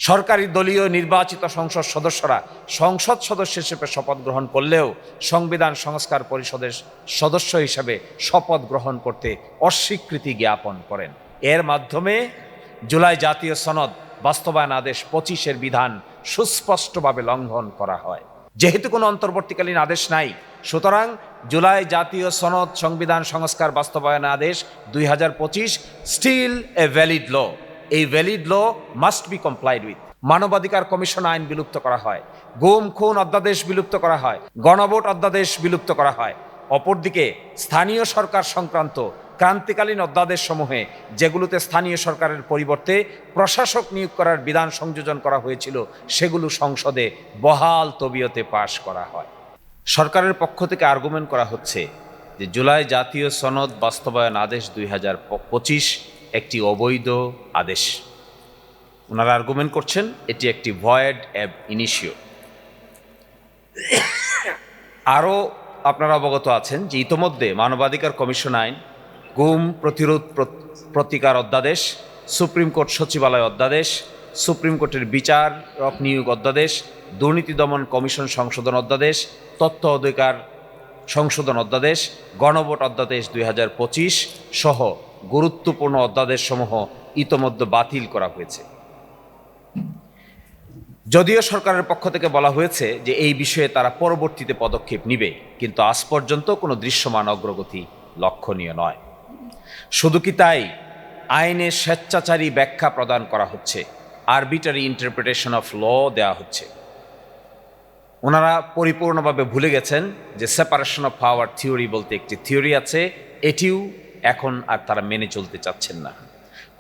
সরকারি দলীয় নির্বাচিত সংসদ সদস্যরা সংসদ সদস্য হিসেবে শপথ গ্রহণ করলেও সংবিধান সংস্কার পরিষদের সদস্য হিসেবে শপথ গ্রহণ করতে অস্বীকৃতি জ্ঞাপন করেন। এর মাধ্যমে জুলাই জাতীয় সনদ বাস্তবায়ন আদেশ 25-এর বিধান সুস্পষ্টভাবে লঙ্ঘন করা হয়। যেহেতু কোনো অন্তর্বর্তীকালীন আদেশ নাই, সুতরাং জুলাই জাতীয় সনদ সংবিধান সংস্কার বাস্তবায়ন আদেশ 2025 স্টিল এ ভ্যালিড ল। এই valid law must be complied with. মানবাধিকার কমিশন আইন বিলুপ্ত করা হয়, গুম খুন অধ্যাদেশ বিলুপ্ত করা হয়, গণভোট অধ্যাদেশ বিলুপ্ত করা হয়। অপরদিকে স্থানীয় সরকার সংক্রান্ত ক্রান্তিকালীন অধ্যাদেশ সমূহে যেগুলোতে স্থানীয় সরকারের পরিবর্তে প্রশাসক নিয়োগ করার বিধান সংযোজন করা হয়েছিল, সেগুলো সংসদে বহাল তবিয়তে পাশ করা হয়। সরকারের পক্ষ থেকে আর্গুমেন্ট করা হচ্ছে যে জুলাই জাতীয় সনদ বাস্তবায়ন আদেশ 2025 একটি অবৈধ আদেশ। ওনারা আর্গুমেন্ট করছেন এটি একটি ভয়েড অ্যাব ইনিশিও। আরও আপনারা অবগত আছেন যে ইতোমধ্যে মানবাধিকার কমিশন আইন, গুম প্রতিরোধ প্রতিকার অধ্যাদেশ, সুপ্রিম কোর্ট সচিবালয় অধ্যাদেশ, সুপ্রিম কোর্টের বিচারক নিয়োগ অধ্যাদেশ, দুর্নীতি দমন কমিশন সংশোধন অধ্যাদেশ, তথ্য অধিকার সংশোধন অধ্যাদেশ, গণভোট অধ্যাদেশ 2025 সহ গুরুত্বপূর্ণ অধ্যাদেশসমূহ ইতোমধ্যে বাতিল করা হয়েছে। যদিও সরকারের পক্ষ থেকে বলা হয়েছে যে এই বিষয়ে তারা পরবর্তীতে পদক্ষেপ নিবে, কিন্তু আজ পর্যন্ত কোনো দৃশ্যমান অগ্রগতি লক্ষণীয় নয়। শুধু কি তাই, আইনে স্বেচ্ছাচারী ব্যাখ্যা প্রদান করা হচ্ছে, আরবিটারি ইন্টারপ্রিটেশন অফ ল দেওয়া হচ্ছে। ওনারা পরিপূর্ণভাবে ভুলে গেছেন যে সেপারেশন অফ পাওয়ার থিওরি বলতে একটি থিওরি আছে, এটিও এখন আর তারা মেনে চলতে চাচ্ছেন না।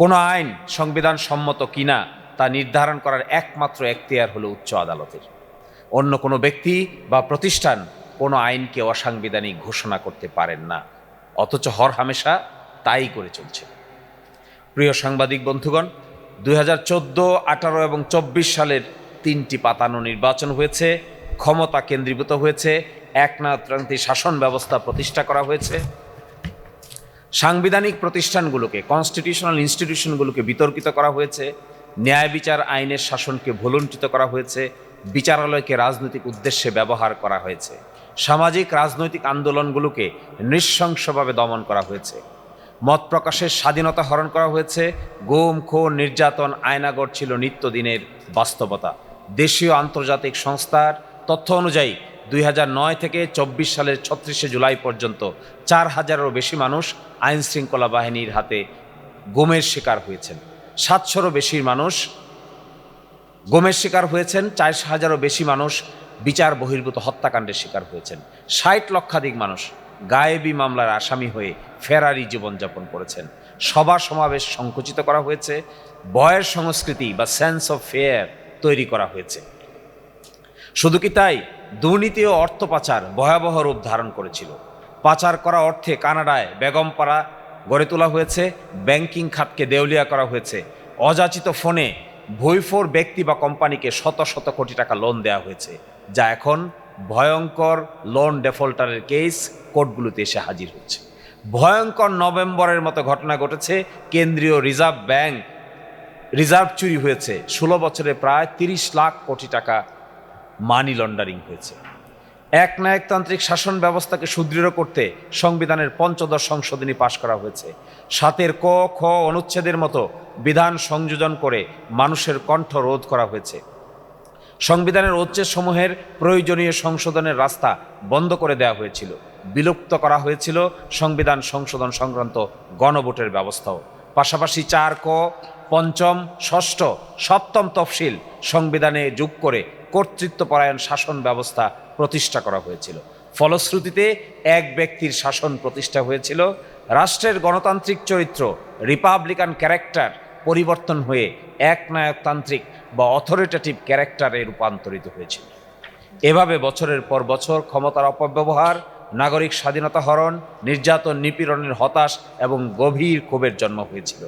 কোনো আইন সংবিধান সম্মত কিনা তা নির্ধারণ করার একমাত্র এখতিয়ার হলো উচ্চ আদালতের। অন্য কোনো ব্যক্তি বা প্রতিষ্ঠান কোনো আইনকে অসাংবিধানিক ঘোষণা করতে পারেন না, অথচ হরহামেশা তাই করে চলছে। প্রিয় সাংবাদিক বন্ধুগণ, 2014, 18 এবং 24 সালের 3টি পাতানো নির্বাচন হয়েছে, ক্ষমতা কেন্দ্রীভূত হয়েছে, একনায়কতন্ত্রী শাসন ব্যবস্থা প্রতিষ্ঠা করা হয়েছে, সাংবিধানিক প্রতিষ্ঠানগুলোকে, কনস্টিটিউশনাল ইনস্টিটিউশনগুলোকে বিতর্কিত করা হয়েছে, ন্যায় বিচার আইনের শাসনকে ভুলুণ্ঠিত করা হয়েছে, বিচারালয়কে রাজনৈতিক উদ্দেশ্যে ব্যবহার করা হয়েছে, সামাজিক রাজনৈতিক আন্দোলনগুলোকে নৃশংসভাবে দমন করা হয়েছে, মত প্রকাশের স্বাধীনতা হরণ করা হয়েছে, গুম খুন নির্যাতন আয়নাগর ছিল নিত্যদিনের বাস্তবতা। দেশীয় আন্তর্জাতিক সংস্থার তথ্য অনুযায়ী 2009 থেকে 24 সালের 36শে জুলাই পর্যন্ত 4000-এরও বেশি মানুষ আইন শৃঙ্খলা বাহিনীর হাতে গুমের শিকার হয়েছেন। 700-রও বেশি মানুষ গুমের শিকার হয়েছেন, 4000-এরও বেশি মানুষ বিচার বহির্ভূত হত্যাকাণ্ডের শিকার হয়েছেন। 60 লক্ষাধিক মানুষ গায়েবী মামলার আসামি হয়ে ফেরারি জীবনযাপন করেছেন। সভা সমাবেশ সংকুচিত করা হয়েছে, ভয়ের সংস্কৃতি বা সেন্স অফ ফিয়ার তৈরি করা হয়েছে। শুধু কি তাই, দুর্নীতি ও অর্থ পাচার ভয়াবহ রূপ ধারণ করেছিল। পাচার করা অর্থে কানাডায় বেগমপাড়া গড়ে তোলা হয়েছে, ব্যাংকিং খাতকে দেউলিয়া করা হয়েছে, অযাচিত ফোনে ভুইফোর ব্যক্তি বা কোম্পানিকে শত শত কোটি টাকা লোন দেওয়া হয়েছে, যা এখন ভয়ঙ্কর লোন ডেফল্টারের কেস কোর্টগুলোতে এসে হাজির হচ্ছে। ভয়ঙ্কর নভেম্বরের মতো ঘটনা ঘটেছে, কেন্দ্রীয় রিজার্ভ ব্যাংক রিজার্ভ চুরি হয়েছে, 16 বছরে প্রায় 30 লাখ কোটি টাকা মানি লন্ডারিং হয়েছে। একনায়কতান্ত্রিক শাসন ব্যবস্থাকে সুদৃঢ় করতে সংবিধানের 5ম সংশোধনী পাশ করা হয়েছে। 7-এর ক, খ অনুচ্ছেদের মতো বিধান সংযোজন করে মানুষের কণ্ঠ রোধ করা হয়েছে। সংবিধানের অনুচ্ছেদ সমূহের প্রয়োজনীয় সংশোধনের রাস্তা বন্ধ করে দেওয়া হয়েছিল। বিলুপ্ত করা হয়েছিল সংবিধান সংশোধন সংক্রান্ত গণভোটের ব্যবস্থাও। পাশাপাশি 4 ক, 5ম, 6ষ্ঠ, 7ম তফসিল সংবিধানে যোগ করে কর্তৃত্বপরায়ণ শাসন ব্যবস্থা প্রতিষ্ঠা করা হয়েছিল। ফলশ্রুতিতে এক ব্যক্তির শাসন প্রতিষ্ঠা হয়েছিল। রাষ্ট্রের গণতান্ত্রিক চরিত্র, রিপাবলিকান ক্যারেক্টার পরিবর্তন হয়ে একনায়কতান্ত্রিক বা অথরিটেটিভ ক্যারেক্টারে রূপান্তরিত হয়েছিল। এভাবে বছরের পর বছর ক্ষমতার অপব্যবহার, নাগরিক স্বাধীনতা হরণ, নির্যাতন, নিপীড়নের হতাশ এবং গভীর ক্ষোভের জন্ম হয়েছিল।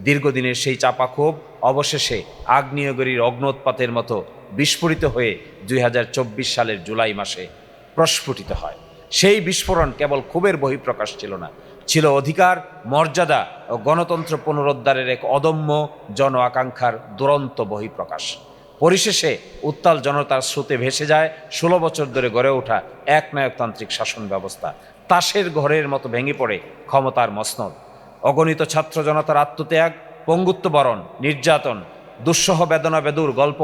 দীর্ঘদিনের সেই চাপা ক্ষোভ অবশেষে আগ্নেয়গিরির অগ্ন্যোৎপাতের মতো বিস্ফোরিত হয়ে 2024 সালের জুলাই মাসে প্রস্ফুটিত হয়। সেই বিস্ফোরণ কেবল ক্ষোভের বহিঃপ্রকাশ ছিল না, ছিল অধিকার, মর্যাদা ও গণতন্ত্র পুনরুদ্ধারের এক অদম্য জন আকাঙ্ক্ষার দুরন্ত বহিঃপ্রকাশ। পরিশেষে উত্তাল জনতার স্রোতে ভেসে যায় 16 বছর ধরে গড়ে ওঠা একনায়কতান্ত্রিক শাসন ব্যবস্থা। তাসের ঘরের মতো ভেঙে পড়ে ক্ষমতার মসনদ। অগণিত ছাত্র জনতার আত্মত্যাগ, পঙ্গুত্ববরণ, নির্যাতন, দুঃসহ বেদনা বেদুর গল্প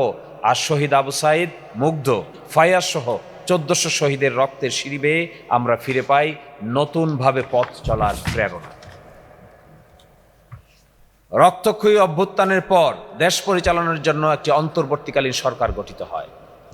আর শহীদ আবু সাঈদ, মুগ্ধ, ফায়াজ সহ 1400 শহীদের রক্তের সিঁড়ি বেয়ে আমরা ফিরে পাই নতুনভাবে পথ চলার প্রেরণা। রক্তক্ষয়ী অভ্যুত্থানের পর দেশ পরিচালনার জন্য একটি অন্তর্বর্তীকালীন সরকার গঠিত হয়।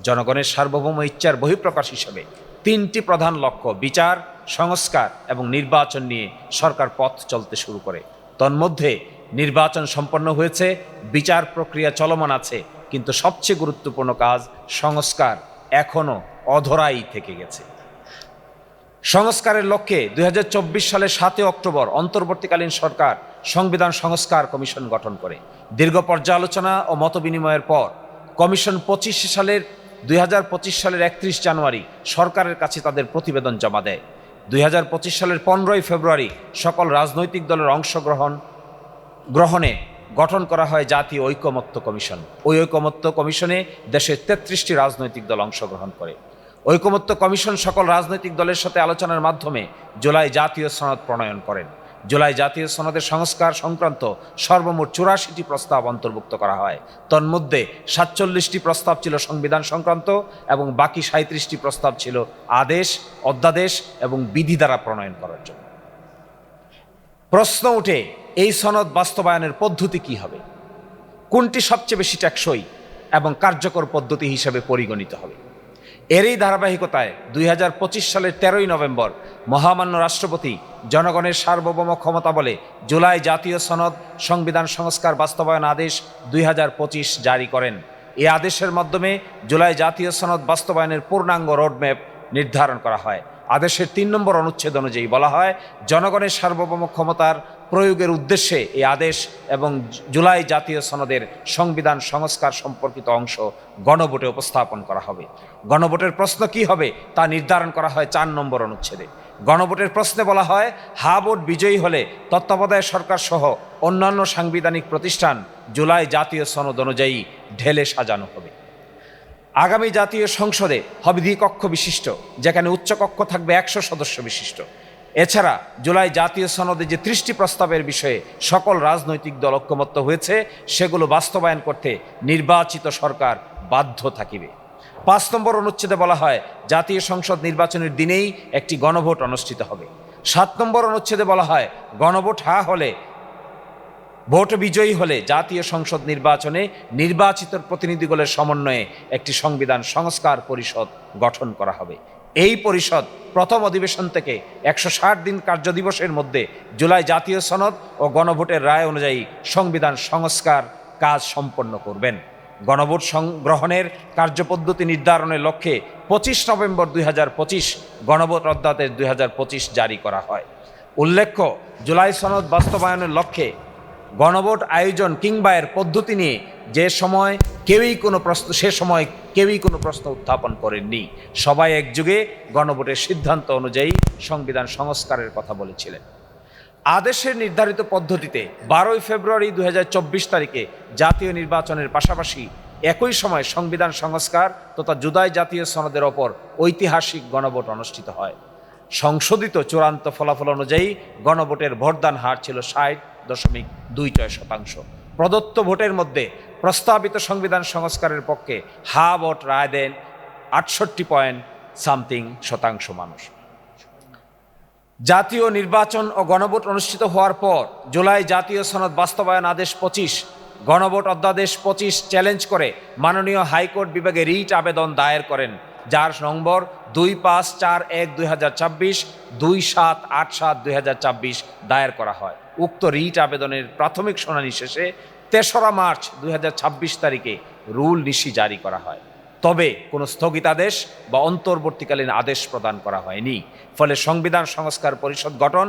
জনগণের সার্বভৌম ইচ্ছার বহিঃপ্রকাশ হিসেবে 3টি প্রধান লক্ষ্য বিচার, সংস্কার এবং নির্বাচন নিয়ে সরকার পথ চলতে শুরু করে। তন্মধ্যে নির্বাচন সম্পন্ন হয়েছে, বিচার প্রক্রিয়া চলমান আছে, কিন্তু সবচেয়ে গুরুত্বপূর্ণ কাজ সংস্কার এখনও অধরাই থেকে গেছে। সংস্কারের লক্ষ্যে 2024 সালের 7 অক্টোবর অন্তর্বর্তীকালীন সরকার সংবিধান সংস্কার কমিশন গঠন করে। দীর্ঘ পর্যালোচনা ও মতবিনিময়ের পর কমিশন 2025 সালের 31 জানুয়ারি সরকারের কাছে তাদের প্রতিবেদন জমা দেয়। 2025 সালের 15 ফেব্রুয়ারি সকল রাজনৈতিক দলের অংশগ্রহণে গঠন করা হয় জাতীয় ঐকমত্য কমিশন। ওই ঐকমত্য কমিশনে দেশের 33টি রাজনৈতিক দল অংশগ্রহণ করে। ঐকমত্য কমিশন সকল রাজনৈতিক দলের সাথে আলোচনার মাধ্যমে জুলাই জাতীয় সনদ প্রণয়ন করেন। জুলাই জাতীয় সনদের সংস্কার সংক্রান্ত সর্বমোট 84টি প্রস্তাব অন্তর্ভুক্ত করা হয়। তন্মধ্যে 47টি প্রস্তাব ছিল সংবিধান সংক্রান্ত এবং বাকি 37টি প্রস্তাব ছিল আদেশ, অধ্যাদেশ এবং বিধি দ্বারা প্রণয়ন করার জন্য। প্রশ্ন উঠে, এই সনদ বাস্তবায়নের পদ্ধতি কি হবে? কোনটি সবচেয়ে বেশি টেকসই এবং কার্যকর পদ্ধতি হিসেবে পরিগণিত হবে? এরই ধারাবাহিকতায় 2025 সালের 13 নভেম্বর মহামান্য রাষ্ট্রপতি জনগণের সার্বভৌম ক্ষমতা বলে জুলাই জাতীয় সনদ সংবিধান সংস্কার বাস্তবায়ন আদেশ 2025 জারি করেন। এই আদেশের মাধ্যমে জুলাই জাতীয় সনদ বাস্তবায়নের পূর্ণাঙ্গ রোডম্যাপ নির্ধারণ করা হয়। আদেশের 3 নম্বর অনুচ্ছেদ অনুযায়ী বলা হয়, জনগণের সার্বভৌম ক্ষমতার প্রয়োগের উদ্দেশ্যে এই আদেশ এবং জুলাই জাতীয় সনদের সংবিধান সংস্কার সম্পর্কিত অংশ গণভোটে উপস্থাপন করা হবে। গণভোটের প্রশ্ন কি হবে তা নির্ধারণ করা হয় 4 নম্বর অনুচ্ছেদে। গণভোটের প্রশ্নে বলা হয়, হা ভোট বিজয়ী হলে তত্ত্বাবধায়ক সরকার সহ অন্যান্য সাংবিধানিক প্রতিষ্ঠান জুলাই জাতীয় সনদ অনুযায়ী ঢেলে সাজানো হবে। আগামী জাতীয় সংসদে হবে দ্বিকক্ষ বিশিষ্ট, যেখানে উচ্চকক্ষ থাকবে 100 সদস্য বিশিষ্ট। এছাড়া জুলাই জাতীয় সনদে যে 30টি প্রস্তাবের বিষয়ে সকল রাজনৈতিক দল ঐকমত্য হয়েছে, সেগুলো বাস্তবায়ন করতে নির্বাচিত সরকার বাধ্য থাকিবে। 5 নম্বর অনুচ্ছেদে বলা হয়, জাতীয় সংসদ নির্বাচনের দিনেই একটি গণভোট অনুষ্ঠিত হবে। 7 নম্বর অনুচ্ছেদে বলা হয়, গণভোট হা হলে, ভোট বিজয়ী হলে জাতীয় সংসদ নির্বাচনে নির্বাচিত প্রতিনিধিদলের সমন্বয়ে একটি সংবিধান সংস্কার পরিষদ গঠন করা হবে। এই পরিষদ প্রথম অধিবেশন থেকে 160 দিন কার্যদিবসের মধ্যে জুলাই জাতীয় সনদ ও গণভোটের রায় অনুযায়ী সংবিধান সংস্কার কাজ সম্পন্ন করবেন। গণভোট গ্রহণের কার্যপদ্ধতি নির্ধারণের লক্ষ্যে 25 নভেম্বর 2025 গণভোট অধ্যাদেশ 2025 জারি করা হয়। উল্লেখ্য, জুলাই সনদ বাস্তবায়নের লক্ষ্যে গণভোট আয়োজন কিংবা এর পদ্ধতি নিয়ে সে সময় কেউই কোনো প্রশ্ন উত্থাপন করেননি। সবাই একযোগে গণভোটের সিদ্ধান্ত অনুযায়ী সংবিধান সংস্কারের কথা বলেছিলেন। আদেশের নির্ধারিত পদ্ধতিতে 12 ফেব্রুয়ারি 2024 তারিখে জাতীয় নির্বাচনের পাশাপাশি একই সময় সংবিধান সংস্কার তথা জুলাই জাতীয় সনদের ওপর ঐতিহাসিক গণভোট অনুষ্ঠিত হয়। সংশোধিত চূড়ান্ত ফলাফল অনুযায়ী গণভোটের ভোটদান হার ছিল 60.26%। প্রদত্ত ভোটের মধ্যে প্রস্তাবিত সংবিধান সংস্কারের পক্ষে হা ভোট রায় দেন 68% মানুষ। জাতীয় নির্বাচন ও গণভোট অনুষ্ঠিত হওয়ার পর জুলাই জাতীয় সনদ বাস্তবায়ন আদেশ 25, গণভোট অধ্যাদেশ 25 চ্যালেঞ্জ করে মাননীয় হাইকোর্ট বিভাগে রিট আবেদন দায়ের করেন, যার নম্বর 2541/2024, 2787/2024 দায়ের করা হয়। উক্ত রিট আবেদনের প্রাথমিক শুনানি শেষে 3রা মার্চ 2026 তারিখে রুল নিশি জারি করা হয়। তবে কোনো স্থগিতাদেশ বা অন্তর্বর্তীকালীন আদেশ প্রদান করা হয়নি। ফলে সংবিধান সংস্কার পরিষদ গঠন,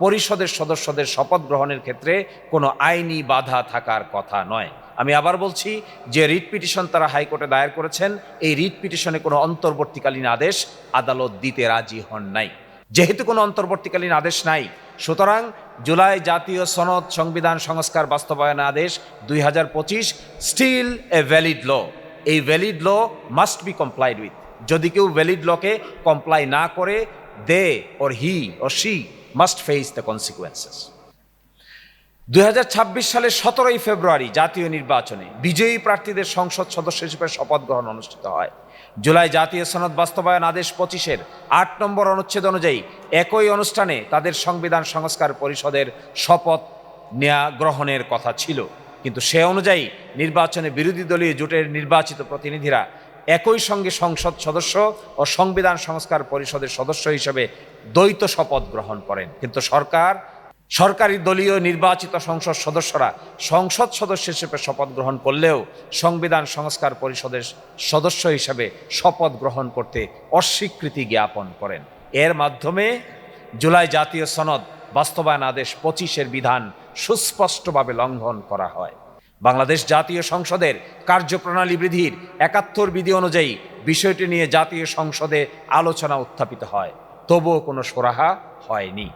পরিষদের সদস্যদের শপথ গ্রহণের ক্ষেত্রে কোনো আইনি বাধা থাকার কথা নয়। আমি আবার বলছি, যে রিট পিটিশন তারা হাইকোর্টে দায়ের করেছেন, এই রিট পিটিশনে কোনো অন্তর্বর্তীকালীন আদেশ আদালত দিতে রাজি হন নাই। যেহেতু কোনো অন্তর্বর্তীকালীন আদেশ নাই, সুতরাং জুলাই জাতীয় সনদ সংবিধান সংস্কার বাস্তবায়ন আদেশ 2025 স্টিল এ ভ্যালিড ল। এই valid law must be complied with. যদি কেউ ভ্যালিড লকে কমপ্লাই না করে, they or he or she must face the consequences. 2026 সালের 17ই ফেব্রুয়ারি জাতীয় নির্বাচনে বিজয়ী প্রার্থীদের সংসদ সদস্য হিসেবে শপথ গ্রহণ অনুষ্ঠিত হয়। জুলাই জাতীয় সনদ বাস্তবায়ন আদেশ 25-এর 8 নম্বর অনুচ্ছেদ অনুযায়ী একই অনুষ্ঠানে তাদের সংবিধান সংস্কার পরিষদের শপথ নেয়া গ্রহণের কথা ছিল, কিন্তু সে অনুযায়ী নির্বাচনে বিরোধী দলীয় জোটের নির্বাচিত প্রতিনিধিরা একই সঙ্গে সংসদ সদস্য ও সংবিধান সংস্কার পরিষদের সদস্য হিসেবে দ্বৈত শপথ গ্রহণ করেন। কিন্তু সরকারি দলীয় নির্বাচিত সংসদ সদস্যরা সংসদ সদস্য হিসেবে শপথ গ্রহণ করলেও সংবিধান সংস্কার পরিষদের সদস্য হিসেবে শপথ গ্রহণ করতে অস্বীকৃতি জ্ঞাপন করেন। এর মাধ্যমে জুলাই জাতীয় সনদ বাস্তবায়ন আদেশ 25-এর বিধান সুস্পষ্টভাবে লঙ্ঘন করা হয়। বাংলাদেশ জাতীয় সংসদের কার্যপ্রণালী বিধির 71 বিধি অনুযায়ী বিষয়টি নিয়ে জাতীয় সংসদে আলোচনা উত্থাপিত হয়, তবুও কোনো সুরাহা হয়নি।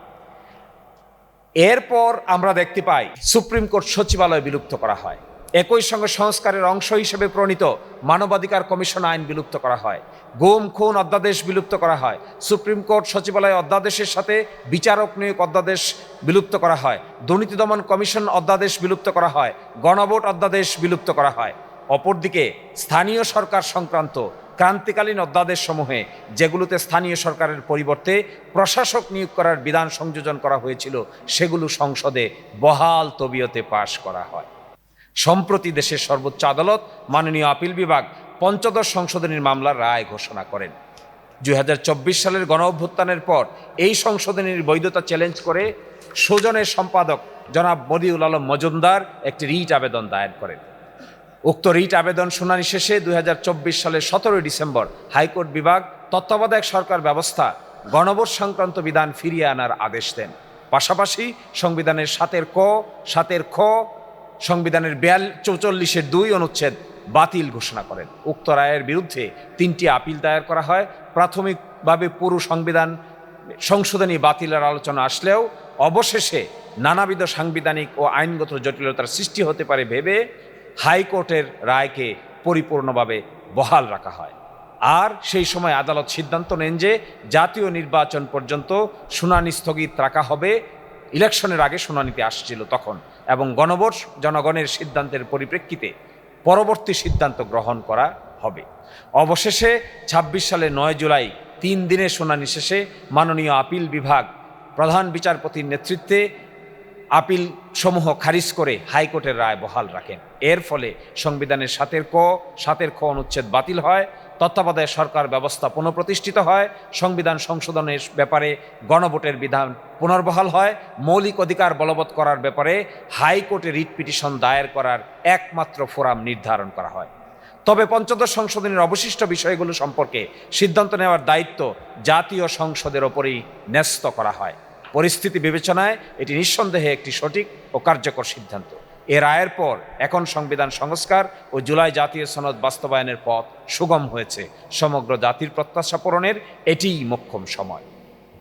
এরপর আমরা দেখতে পাই সুপ্রিম কোর্ট সচিবালয় বিলুপ্ত করা হয়। একই সঙ্গে সংস্কারের অংশ হিসেবে প্রণীত মানবাধিকার কমিশন আইন বিলুপ্ত করা হয়। গুম খুন অধ্যাদেশ বিলুপ্ত করা হয়। সুপ্রিম কোর্ট সচিবালয় অধ্যাদেশের সাথে বিচারক নিয়োগ অধ্যাদেশ বিলুপ্ত করা হয়। দুর্নীতি দমন কমিশন অধ্যাদেশ বিলুপ্ত করা হয়। গণভোট অধ্যাদেশ বিলুপ্ত করা হয়। অপরদিকে স্থানীয় সরকার সংক্রান্ত ক্রান্তিকালীন অধ্যাদেশ সমূহে, যেগুলোতে স্থানীয় সরকারের পরিবর্তে প্রশাসক নিয়োগ করার বিধান সংযোজন করা হয়েছিল, সেগুলো সংসদে বহাল তবিয়তে পাশ করা হয়। সম্প্রতি দেশের সর্বোচ্চ আদালত মাননীয় আপিল বিভাগ পঞ্চদশ সংশোধনীর মামলার রায় ঘোষণা করেন। 2024 সালের গণ অভ্যুত্থানের পর এই সংশোধনীর বৈধতা চ্যালেঞ্জ করে সুজনের সম্পাদক জনাব মদিউল আলম মজুমদার একটি রিট আবেদন দায়ের করেন। উক্ত রিট আবেদন শুনানি শেষে 2024 সালের 17 ডিসেম্বর হাইকোর্ট বিভাগ তত্ত্বাবধায়ক সরকার ব্যবস্থা গণভোট সংক্রান্ত বিধান ফিরিয়ে আনার আদেশ দেন। পাশাপাশি সংবিধানের 7-এর ক, 7-এর খ, সংবিধানের 44-এর 2 অনুচ্ছেদ বাতিল ঘোষণা করেন। উক্ত রায়ের বিরুদ্ধে 3টি আপিল দায়ের করা হয়। প্রাথমিকভাবে পুরো সংবিধান সংশোধনী বাতিলের আলোচনা আসলেও অবশেষে নানাবিধ সাংবিধানিক ও আইনগত জটিলতার সৃষ্টি হতে পারে ভেবে হাইকোর্টের রায়কে পরিপূর্ণভাবে বহাল রাখা হয়। আর সেই সময় আদালত সিদ্ধান্ত নেন যে জাতীয় নির্বাচন পর্যন্ত শুনানি স্থগিত রাখা হবে। ইলেকশনের আগে শুনানিতে আসছিল তখন, এবং গণভোট জনগণের সিদ্ধান্তের পরিপ্রেক্ষিতে পরবর্তী সিদ্ধান্ত গ্রহণ করা হবে। অবশেষে 26 সালের 9 জুলাই 3 দিনের শুনানি শেষে মাননীয় আপিল বিভাগ প্রধান বিচারপতির নেতৃত্বে আপিল সমূহ খারিজ করে হাইকোর্টের রায় বহাল রাখেন। এর ফলে সংবিধানের 7-এর ক, 7-এর খ অনুচ্ছেদ বাতিল হয়। তত্ত্বাবধায়ক সরকার ব্যবস্থা পুনঃপ্রতিষ্ঠিত হয়। সংবিধান সংশোধনের ব্যাপারে গণভোটের বিধান পুনর্বহাল হয়। মৌলিক অধিকার বলবৎ করার ব্যাপারে হাইকোর্টে রিট পিটিশন দায়ের করার একমাত্র ফোরাম নির্ধারণ করা হয়। তবে পঞ্চদশ সংশোধনীর অবশিষ্ট বিষয়গুলো সম্পর্কে সিদ্ধান্ত নেওয়ার দায়িত্ব জাতীয় সংসদের ওপরেই ন্যস্ত করা হয়। পরিস্থিতি বিবেচনায় এটি নিঃসন্দেহে একটি সঠিক ও কার্যকর সিদ্ধান্ত। এর রায়ের পর এখন সংবিধান সংস্কার ও জুলাই জাতীয় সনদ বাস্তবায়নের পথ সুগম হয়েছে। সমগ্র জাতির প্রত্যাশা পূরণের এটিই মোক্ষম সময়।